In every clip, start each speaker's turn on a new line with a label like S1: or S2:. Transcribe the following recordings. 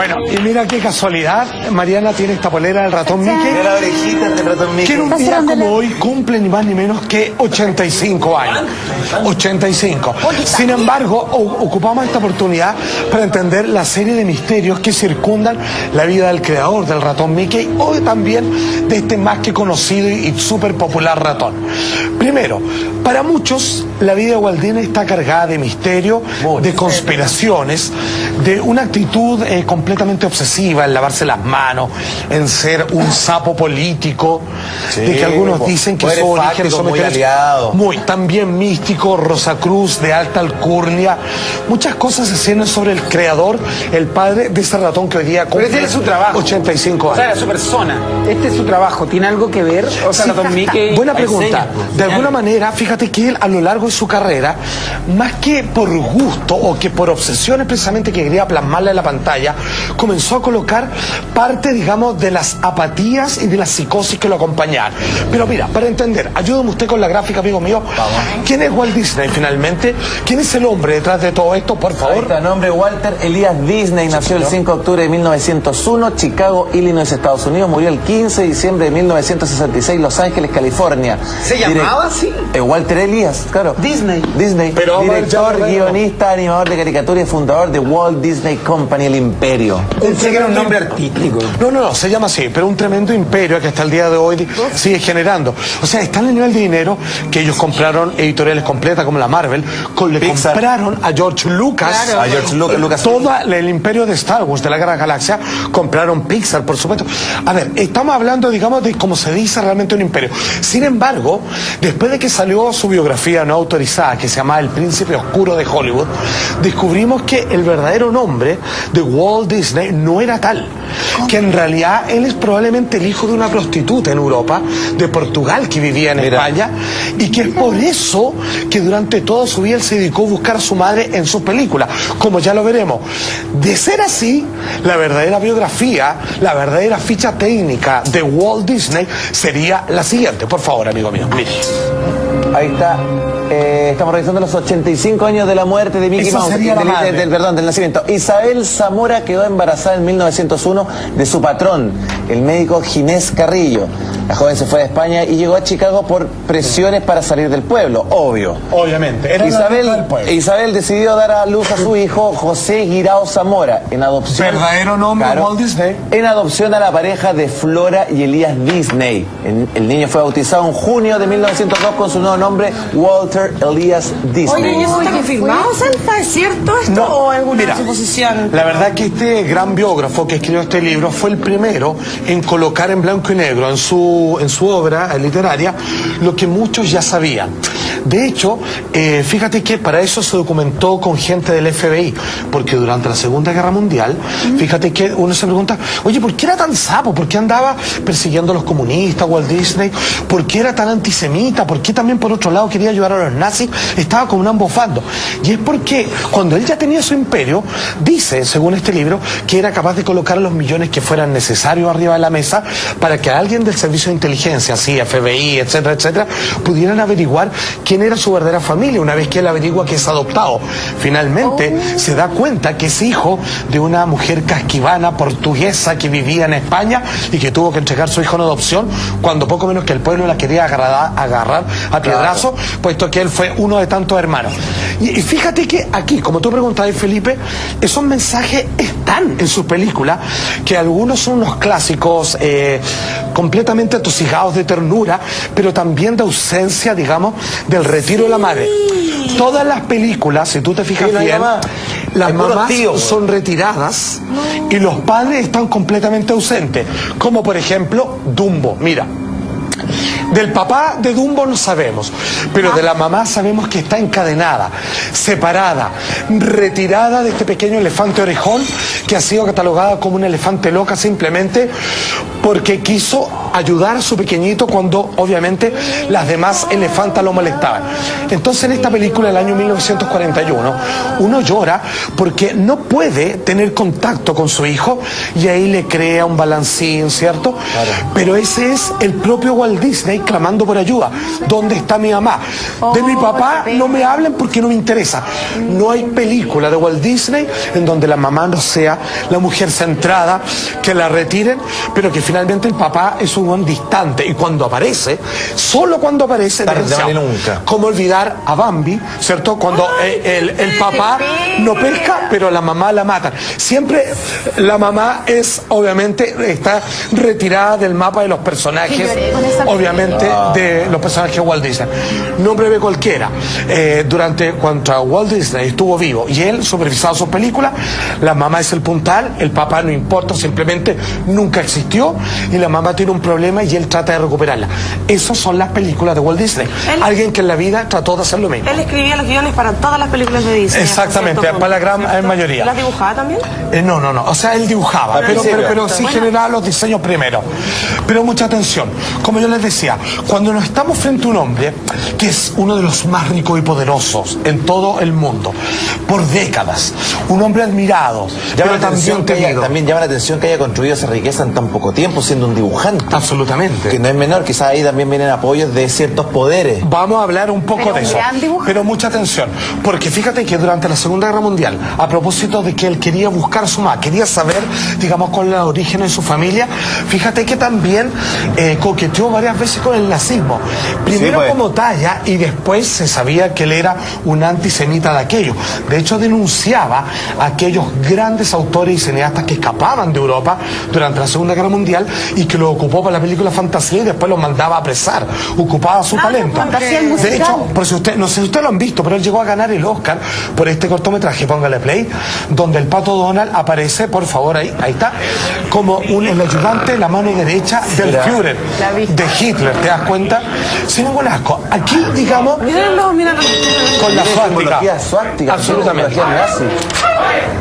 S1: Bueno, y mira qué casualidad, Mariana tiene esta polera del ratón Mickey.
S2: Mira la orejita del ratón Mickey.
S1: Que en un día como hoy cumple ni más ni menos que 85 años. 85. Sin embargo, ocupamos esta oportunidad para entender la serie de misterios que circundan la vida del creador del ratón Mickey o también de este más que conocido y súper popular ratón. Primero, para muchos la vida de Walt Disney está cargada de misterio, de conspiraciones, de una actitud completamente obsesiva en lavarse las manos, en ser un sapo político, de que algunos dicen que su origen son
S2: muy aliado.
S1: Muy, también místico, Rosacruz, de alta alcurnia. Muchas cosas se cienden sobre el creador, el padre de ese ratón que hoy día cumple.
S3: Pero ese es su trabajo.
S1: 85 años.
S3: O sea, su persona. Este es su trabajo. ¿Tiene algo que ver? O sea, ratón Mickey.
S1: Buena pregunta. De alguna manera, fíjate que él a lo largo de su carrera, más que por gusto o que por obsesiones precisamente que quería plasmarla en la pantalla, comenzó a colocar parte, digamos, de las apatías y de las psicosis que lo acompañaban. Pero mira, para entender, ayúdame usted con la gráfica, amigo mío. Vamos. ¿Quién es Walt Disney finalmente? ¿Quién es el hombre detrás de todo esto, por favor?
S2: Ahí está, nombre Walter Elias Disney, nació el 5 de octubre de 1901, Chicago, Illinois, Estados Unidos, murió el 15 de diciembre de 1966, Los Ángeles, California.
S3: ¿Se llamaba así?
S2: Walter Elias, claro.
S3: Disney.
S1: Pero
S2: director, guionista, animador de caricatura y fundador de Walt Disney Company, el imperio.
S3: Pensé que era un nombre artístico.
S1: No, se llama así, pero un tremendo imperio que hasta el día de hoy sigue generando. O sea, está en el nivel de dinero que ellos compraron editoriales completas como la Marvel, le compraron a George Lucas,
S2: claro. A George Lucas,
S1: todo el imperio de Star Wars, de la Guerra Galaxia, compraron Pixar, por supuesto. A ver, estamos hablando, digamos, de cómo se dice realmente un imperio. Sin embargo, después de que salió su biografía no autorizada, que se llamaba El Príncipe Oscuro de Hollywood, descubrimos que el verdadero nombre de Walt Disney no era tal. Que en realidad él es probablemente el hijo de una prostituta en Europa, de Portugal, que vivía en España, y que es por eso que durante toda su vida él se dedicó a buscar a su madre en sus películas, como ya lo veremos. De ser así, la verdadera biografía, la verdadera ficha técnica de Walt Disney sería la siguiente. Por favor, amigo mío, mire.
S2: Ahí está. Estamos revisando los 85 años de la muerte de Mickey Mouse, del nacimiento. Isabel Zamora quedó embarazada en 1901 de su patrón, el médico Ginés Carrillo. La joven se fue de España y llegó a Chicago por presiones para salir del pueblo, obvio.
S1: Obviamente.
S2: Isabel decidió dar a luz a su hijo José Guirao Zamora en adopción.
S1: Verdadero nombre, claro, Walt Disney.
S2: En adopción a la pareja de Flora y Elías Disney. El niño fue bautizado en junio de 1902 con su nuevo nombre, Walter Elias Disney.
S4: Oye, ¿y eso está confirmado, Santa? ¿Es cierto esto
S1: no,
S4: o alguna
S1: mira,
S4: suposición?
S1: La verdad que este gran biógrafo que escribió este libro fue el primero en colocar en blanco y negro en su obra literaria lo que muchos ya sabían. De hecho, fíjate que para eso se documentó con gente del FBI, porque durante la Segunda Guerra Mundial, fíjate que uno se pregunta, oye, ¿por qué era tan sapo? ¿Por qué andaba persiguiendo a los comunistas, Walt Disney? ¿Por qué era tan antisemita? ¿Por qué también por otro lado quería ayudar a los nazis? Estaba como un ambofando. Y es porque cuando él ya tenía su imperio, dice, según este libro, que era capaz de colocar los millones que fueran necesarios arriba de la mesa para que alguien del servicio de inteligencia, así, FBI, etcétera, etcétera, pudieran averiguar quién era su verdadera familia, una vez que él averigua que es adoptado. Finalmente se da cuenta que es hijo de una mujer casquivana portuguesa que vivía en España y que tuvo que entregar su hijo en adopción cuando poco menos que el pueblo la quería agarrar a piedrazo, puesto que él fue uno de tantos hermanos. Y fíjate que aquí, como tú preguntabas, Felipe, esos mensajes están en su película, que algunos son unos clásicos completamente atosigados de ternura, pero también de ausencia, digamos, del retiro de la madre. Todas las películas, si tú te fijas bien, las mamás son retiradas y los padres están completamente ausentes. Como por ejemplo, Dumbo. Mira, del papá de Dumbo no sabemos, pero de la mamá sabemos que está encadenada, separada, retirada de este pequeño elefante orejón que ha sido catalogada como un elefante loca simplemente porque quiso ayudar a su pequeñito cuando obviamente las demás elefantas lo molestaban. Entonces en esta película del año 1941 uno llora porque no puede tener contacto con su hijo y ahí le crea un balancín, ¿cierto? Claro. Pero ese es el propio Walt Disney clamando por ayuda. ¿Dónde está mi mamá? De mi papá no me hablen porque no me interesa. No hay película de Walt Disney en donde la mamá no sea la mujer centrada, que la retiren, pero que finalmente el papá es un buen distante. Y cuando aparece, solo cuando aparece,
S2: nunca.
S1: ¿Cómo olvidar a Bambi, cierto? Cuando el papá no pesca, pero la mamá la mata. Siempre la mamá es, obviamente, está retirada del mapa de los personajes, obviamente, de los personajes de Walt Disney. No breve cualquiera. Cuando Walt Disney estuvo vivo y él supervisaba sus películas, la mamá es el puntal, el papá no importa, simplemente nunca existió, y la mamá tiene un problema y él trata de recuperarla. Esas son las películas de Walt Disney. Alguien que en la vida trató de hacer lo mismo.
S4: Él escribía los guiones para todas las películas de Disney.
S1: Exactamente, para la gran mayoría.
S4: ¿Las dibujaba también?
S1: No. O sea, él dibujaba, pero sí generaba los diseños primero. Pero mucha atención. Como yo les decía, cuando nos estamos frente a un hombre que es uno de los más ricos y poderosos en todo el mundo, por décadas, un hombre admirado, pero también temido.
S2: También llama la atención que haya construido esa riqueza en tan poco tiempo siendo un dibujante.
S1: Absolutamente.
S2: Que no es menor, quizás ahí también vienen apoyos de ciertos poderes.
S1: Vamos a hablar un poco de eso. Pero mucha atención, porque fíjate que durante la Segunda Guerra Mundial, a propósito de que él quería buscar su mamá, quería saber, digamos, con los orígenes de su familia, fíjate que también coqueteó varias veces con el nazismo. Primero como talla y después se sabía que él era un antisemita de aquello. De hecho, denunciaba a aquellos grandes autores y cineastas que escapaban de Europa durante la Segunda Guerra Mundial y que lo ocupó para la película Fantasía y después los mandaba a apresar. Ocupaba su talento. De hecho, por si usted, no sé si ustedes lo han visto, pero él llegó a ganar el Oscar por este cortometraje, póngale play, donde el Pato Donald aparece, por favor, ahí está, como el ayudante, la mano derecha del Führer, de Hitler, ¿te das cuenta? Sin ningún asco. Aquí, digamos, con la suástica. Absolutamente.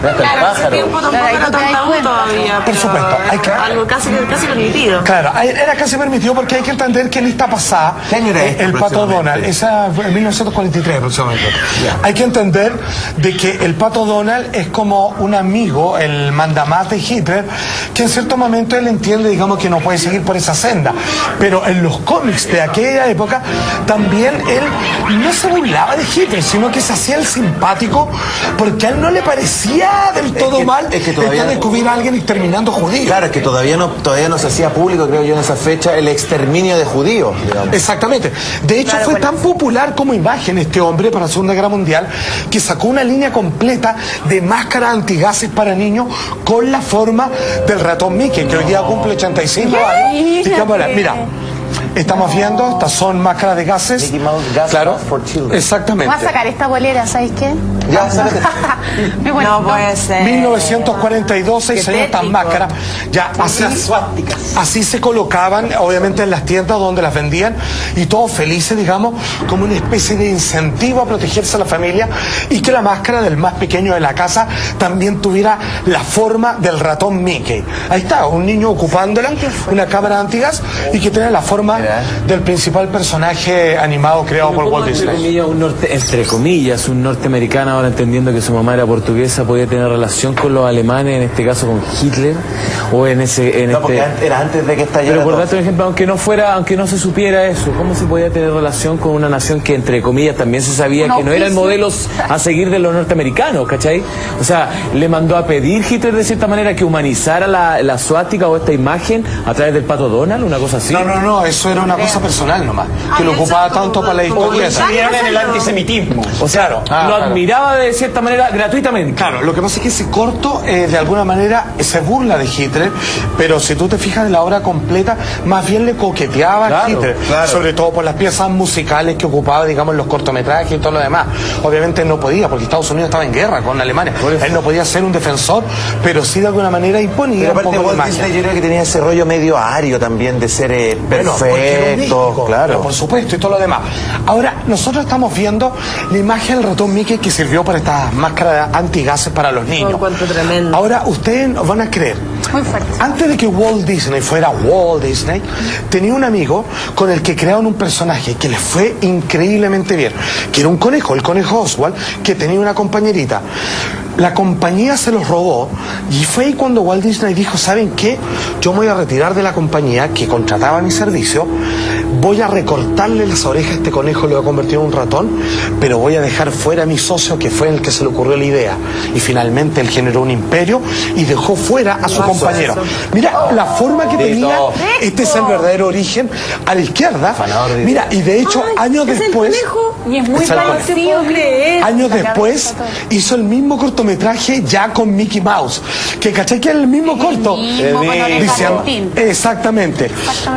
S4: Claro, hace tiempo tampoco era tan tabú todavía.
S1: Por supuesto.
S4: Algo casi permitido.
S1: Claro, era casi permitido porque hay que entender que en esta pasada, el Pato Donald, esa fue en 1943 aproximadamente. Hay que entender de que el Pato Donald es como un amigo, el mandamás de Hitler, que en cierto momento él entiende, digamos, que no puede seguir por esa senda. Pero en los cómics de aquella época, también él no se burlaba de Hitler, sino que se hacía el simpático porque a él no le parecía del todo mal que todavía descubrir a alguien exterminando judíos.
S2: Claro, es que todavía no se hacía público, creo yo, en esa fecha, el exterminio de judíos, digamos.
S1: Exactamente. De hecho, fue tan popular como imagen este hombre para la Segunda Guerra Mundial que sacó una línea completa de máscaras antigases para niños con la forma del ratón Mickey, que hoy día cumple 85 años. Mira, estamos viendo, estas son máscaras de gases.
S2: Mickey Mouse Gas
S1: claro,
S2: for Children.
S1: Exactamente.
S5: Voy a sacar esta bolera, ¿sabes qué?
S2: Ya, ¿sabes?
S4: No puede ser.
S1: 1942 se diseñó estas máscaras. Ya, así se colocaban, obviamente, en las tiendas donde las vendían, y todos felices, digamos, como una especie de incentivo a protegerse a la familia, y que la máscara del más pequeño de la casa también tuviera la forma del ratón Mickey. Ahí está, un niño ocupándola, una cámara antigas, y que tiene la forma del principal personaje animado creado por Walt Disney.
S6: Entre comillas, un norteamericano, ahora entendiendo que su mamá era portuguesa, podía tener relación con los alemanes, en este caso con Hitler, o
S2: porque era antes de que estallara.
S6: Pero por darte un ejemplo, aunque no se supiera eso, ¿cómo se podía tener relación con una nación que, entre comillas, también se sabía que no eran modelos a seguir de los norteamericanos, ¿cachai? O sea, le mandó a pedir Hitler de cierta manera que humanizara la suástica o esta imagen a través del Pato Donald, una cosa así.
S1: No, eso era una cosa personal nomás, que lo ocupaba tanto para la historieta.
S3: En el antisemitismo.
S6: O sea, lo admiraba de cierta manera gratuitamente.
S1: Claro, lo que pasa es que ese corto de alguna manera se burla de Hitler, pero si tú te fijas en la obra completa, más bien le coqueteaba a Hitler, sobre todo por las piezas musicales que ocupaba, digamos, en los cortometrajes y todo lo demás. Obviamente no podía, porque Estados Unidos estaba en guerra con Alemania. Él no podía ser un defensor, pero sí de alguna manera imponía un poco de imagen.
S2: Yo creo que tenía ese rollo medio ario también de ser perfecto, claro.
S1: Pero por supuesto, y todo lo demás. Ahora, nosotros estamos viendo la imagen del ratón Mickey que sirvió para estas máscaras antigases para los niños. Ahora, ustedes nos van a creer.
S5: Muy fuerte.
S1: Antes de que Walt Disney fuera Walt Disney, tenía un amigo con el que crearon un personaje que le fue increíblemente bien, que era un conejo, el conejo Oswald, que tenía una compañerita. La compañía se los robó y fue ahí cuando Walt Disney dijo, ¿saben qué? Yo me voy a retirar de la compañía que contrataba mi servicio, voy a recortarle las orejas a este conejo, lo voy a convertir en un ratón, pero voy a dejar fuera a mi socio, que fue el que se le ocurrió la idea. Y finalmente él generó un imperio y dejó fuera a su compañero. Mira, la forma que tenía, este es el verdadero origen, a la izquierda. Mira, y de hecho, años después...
S5: Y es muy parecido.
S1: Años después hizo el mismo cortometraje ya con Mickey Mouse. Que ¿cachai? Que era el mismo corto. Exactamente.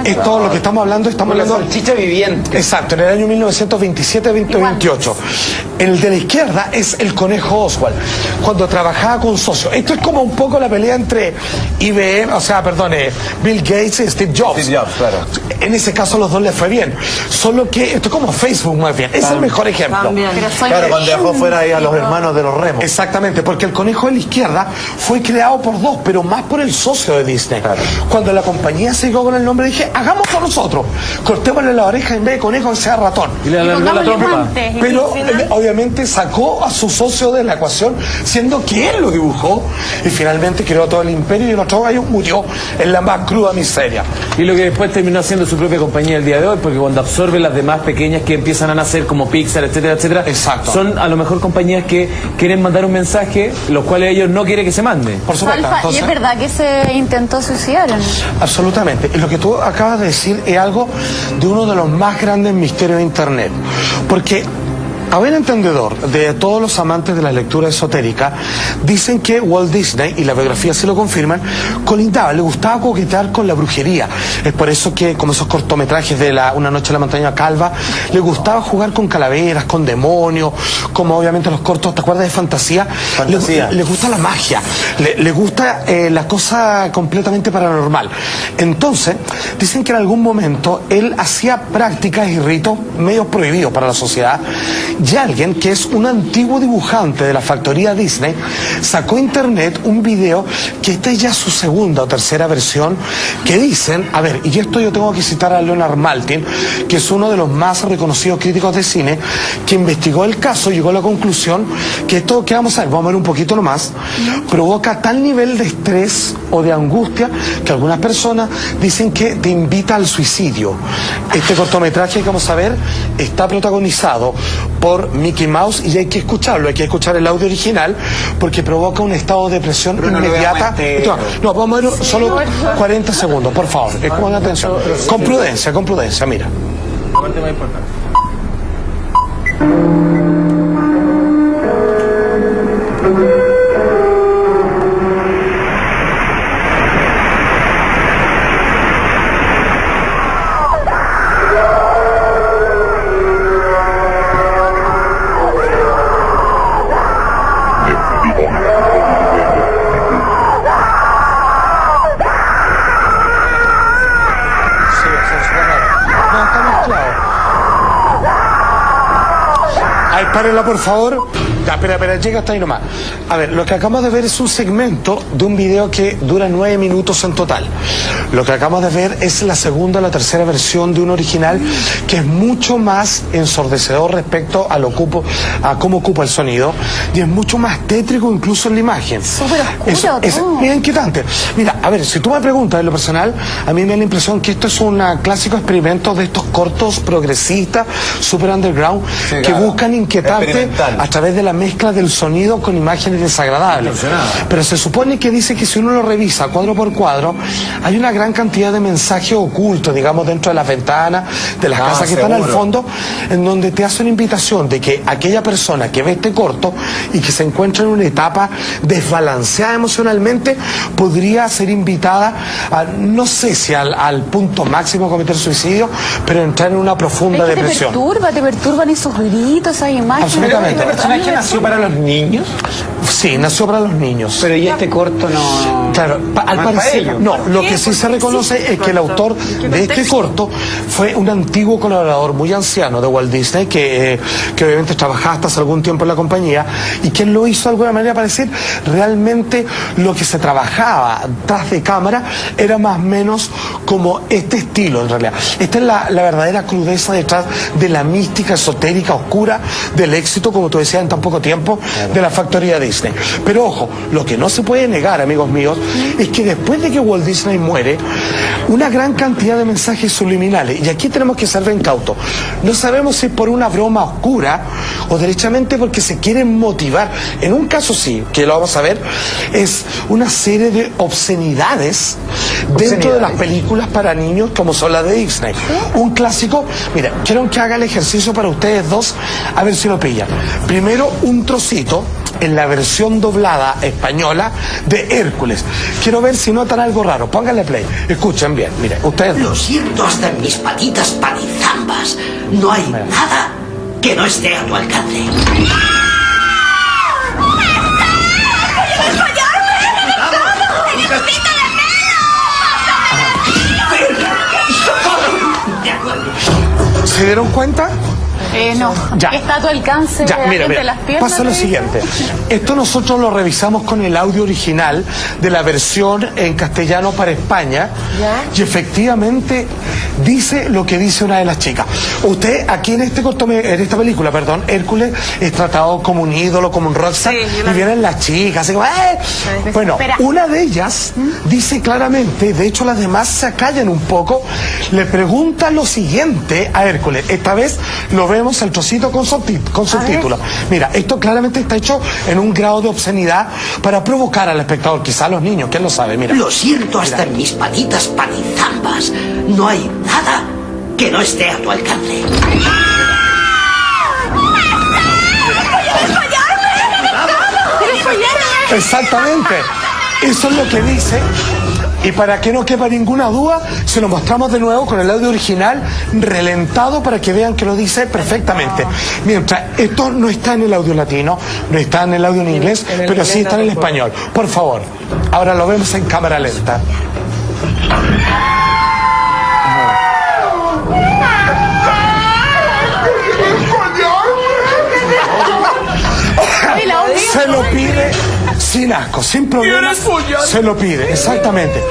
S1: Es todo lo que estamos hablando. Estamos hablando
S3: de salchicha viviente.
S1: Exacto, en el año 1927-28. El de la izquierda es el conejo Oswald, cuando trabajaba con socios. Esto es como un poco la pelea entre IBM, o sea, perdón, Bill Gates y Steve Jobs.
S2: Steve Jobs, claro.
S1: En ese caso los dos les fue bien. Solo que esto es como Facebook más bien. Es el mejor ejemplo.
S2: Claro, cuando dejó fuera ahí a los hermanos de los Remos.
S1: Exactamente, porque el conejo de la izquierda fue creado por dos, pero más por el socio de Disney. Claro. Cuando la compañía se quedó con el nombre, dije, hagámoslo nosotros. Cortémosle la oreja en vez de conejo, que sea ratón.
S6: Y le alargó la trompa.
S1: Pero obviamente sacó a su socio de la ecuación, siendo que él lo dibujó, y finalmente creó todo el imperio, y el otro gallo murió en la más cruda miseria.
S6: Y lo que después terminó haciendo su propia compañía el día de hoy, porque cuando absorbe las demás pequeñas que empiezan a nacer, como Pixar, etcétera, etcétera,
S1: exacto,
S6: son a lo mejor compañías que quieren mandar un mensaje, los cuales ellos no quieren que se mande.
S1: Por supuesto.
S5: Entonces, ¿y es verdad que se intentó suicidar o no?
S1: Absolutamente. Y lo que tú acabas de decir es algo de uno de los más grandes misterios de Internet. Porque a buen entendedor de todos los amantes de la lectura esotérica, dicen que Walt Disney, y la biografía se lo confirman, colindaba, le gustaba coquetear con la brujería. Es por eso que, como esos cortometrajes de Una noche en la montaña calva, le gustaba jugar con calaveras, con demonios, como obviamente los cortos, ¿te acuerdas de fantasía? Le gusta la magia, le gusta la cosa completamente paranormal. Entonces, dicen que en algún momento él hacía prácticas y ritos medios prohibidos para la sociedad. Y alguien que es un antiguo dibujante de la factoría Disney sacó a internet un video que esta es ya su segunda o tercera versión, que dicen, a ver, y esto yo tengo que citar a Leonard Maltin, que es uno de los más reconocidos críticos de cine, que investigó el caso y llegó a la conclusión que esto que vamos a ver un poquito nomás, provoca tal nivel de estrés o de angustia que algunas personas dicen que te invita al suicidio. Este cortometraje que vamos a ver está protagonizado por Mickey Mouse y hay que escucharlo, hay que escuchar el audio original porque provoca un estado de depresión inmediata. No, vamos a ver solo 40 segundos, por favor, pongan atención. Con prudencia, mira.
S6: La parte más importante.
S1: Párenla, por favor. Ya, espera, llega hasta ahí nomás. A ver, lo que acabamos de ver es un segmento de un video que dura 9 minutos en total. Lo que acabamos de ver es la segunda o la tercera versión de un original que es mucho más ensordecedor respecto a cómo ocupa el sonido y es mucho más tétrico incluso en la imagen.
S5: Súper oscuro.
S1: Es bien inquietante. Mira, a ver, si tú me preguntas en lo personal, a mí me da la impresión que esto es un clásico experimento de estos cortos progresistas, super underground, sí, que buscan inquietarte a través de la mezcla del sonido con imágenes desagradables. Pero se supone que dice que si uno lo revisa cuadro por cuadro, hay una gran cantidad de mensajes ocultos, digamos, dentro de las ventanas de las casas que están al fondo, en donde te hace una invitación de que aquella persona que ve este corto y que se encuentra en una etapa desbalanceada emocionalmente, podría ser invitada a, no sé si al punto máximo de cometer suicidio, pero entrar en una profunda depresión.
S5: Te perturban esos gritos, esas imágenes.
S1: Absolutamente.
S3: ¿El personaje nació para los niños?
S1: Sí, nació para los niños.
S3: Pero y este corto no...
S1: Claro, al parecer, no, lo que sí se reconoce es que el autor de este corto fue un antiguo colaborador muy anciano de Walt Disney, que obviamente trabajaba hasta hace algún tiempo en la compañía, y quien lo hizo de alguna manera parecer realmente lo que se trabajaba tras de cámara era más o menos como este estilo en realidad. Esta es la verdadera crudeza detrás de la mística esotérica oscura del éxito, como tú decías, en tan poco tiempo de la factoría Disney. Pero ojo, lo que no se puede negar, amigos míos, es que después de que Walt Disney muere, una gran cantidad de mensajes subliminales. Y aquí tenemos que ser bien cautos. No sabemos si es por una broma oscura o derechamente porque se quieren motivar. En un caso sí, que lo vamos a ver, es una serie de obscenidades dentro de las películas para niños como son las de Disney. Un clásico, mira, quiero que haga el ejercicio para ustedes dos, a ver si lo pillan. Primero, un trocito en la versión doblada española de Hércules. Quiero ver si notan algo raro. Pónganle play. Escuchen bien. Mire, ustedes...
S7: Lo siento hasta en mis patitas panizambas. No hay nada que no esté a tu alcance.
S1: ¿Se dieron cuenta?
S5: No,
S1: Ya.
S5: está a tu alcance
S1: Mira,
S5: las piernas.
S1: pasa lo siguiente. Esto nosotros lo revisamos con el audio original de la versión en castellano para España. Y efectivamente dice lo que dice una de las chicas. Usted aquí en esta película, perdón, Hércules es tratado como un ídolo, como un rockstar, y vienen las chicas, así como, ¡eh! Bueno, una de ellas dice claramente, de hecho las demás se acallan un poco, le pregunta lo siguiente a Hércules. Esta vez lo vemos el trocito con subtítulos. Mira, esto claramente está hecho en un grado de obscenidad para provocar al espectador, quizá a los niños, ¿quién lo sabe? Mira.
S7: Lo siento hasta en mis patitas panizambas. No hay nada que no esté a tu alcance.
S1: Exactamente. Eso es lo que dice. Y para que no quepa ninguna duda, se lo mostramos de nuevo con el audio original relentado para que vean que lo dice perfectamente. Mientras, esto no está en el audio latino, no está en el audio en inglés, pero sí está en el español. Por favor, ahora lo vemos en cámara lenta. Se lo pide sin asco, sin problema. Se lo pide, exactamente.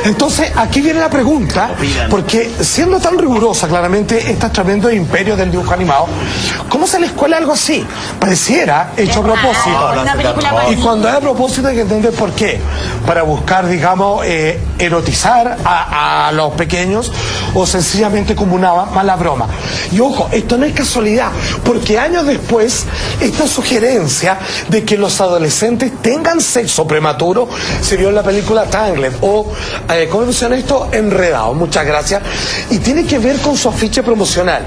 S1: Entonces, aquí viene la pregunta, porque siendo tan rigurosa claramente este tremendo imperio del dibujo animado, ¿cómo se les cuela algo así? Pareciera hecho a propósito. Y cuando es a propósito hay que entender por qué. Para buscar, digamos, erotizar a los pequeños o sencillamente como una mala broma. Y ojo, esto no es casualidad, porque años después, esta sugerencia de que los adolescentes tengan sexo prematuro se vio en la película Tangled o, ¿cómo funciona esto? Enredado, muchas gracias. Y tiene que ver con su afiche promocional.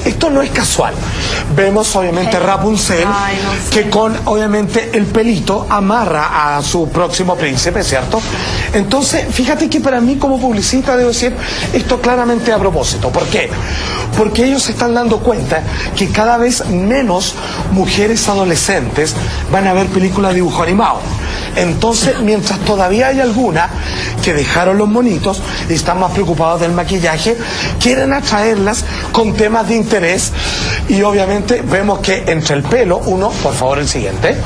S1: Esto no es casual. Vemos obviamente Rapunzel, que con obviamente el pelito amarra a su próximo príncipe, ¿cierto? Entonces, fíjate que para mí como publicista debo decir esto claramente a propósito. ¿Por qué? Porque ellos se están dando cuenta que cada vez menos mujeres adolescentes van a ver películas de dibujo animado. Entonces, mientras todavía hay algunas que dejaron los monitos y están más preocupados del maquillaje, quieren atraerlas con temas de interés y obviamente vemos que entre el pelo, uno, por favor el siguiente,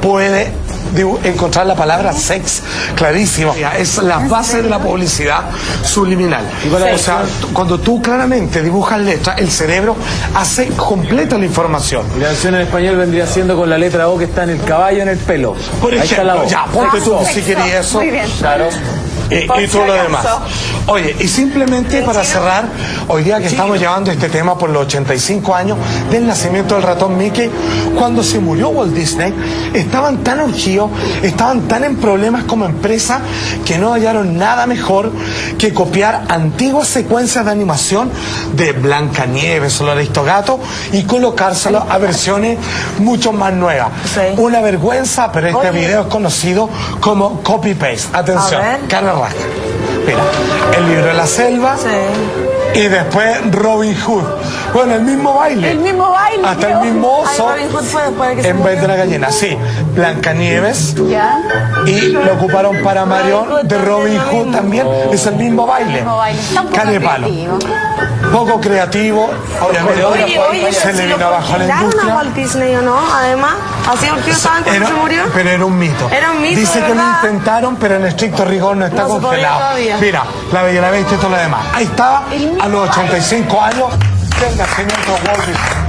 S1: puede encontrar la palabra sex clarísimo. Es la base de la publicidad subliminal. O sea, cuando tú claramente dibujas letras, el cerebro completa la información.
S6: La versión en español vendría siendo con la letra O que está en el caballo en el pelo.
S1: Por ejemplo, ya, ponte tú si querías eso.
S5: Muy bien.
S1: Claro. Y todo lo demás. Oye, y simplemente para cerrar, hoy día que estamos llevando este tema por los 85 años del nacimiento del ratón Mickey, cuando se murió Walt Disney, estaban tan urgidos, estaban tan en problemas como empresa, que no hallaron nada mejor que copiar antiguas secuencias de animación de Blancanieves o el Aristogato y colocárselo a versiones mucho más nuevas. Una vergüenza, pero este video es conocido como copy-paste. Atención, cara raja. Mira, el libro de la selva y después Robin Hood. Bueno, el mismo baile.
S5: El mismo baile.
S1: Hasta el mismo oso. En vez de la gallina, sí. Blancanieves.
S5: Ya.
S1: Y lo ocuparon para Marion de Robin Hood también. Es el mismo baile. Cara de palo. Poco creativo. Obviamente se le vino abajo a la industria.
S4: Walt Disney o no, además. Así porque estaban cuando se murió.
S1: Pero era un mito.
S4: Era un mito.
S1: Dice que lo intentaron, pero en estricto rigor no está congelado. Mira, La Bella y la Bestia y todo lo demás. Ahí estaba, a los 85 años, del nacimiento de Walt Disney.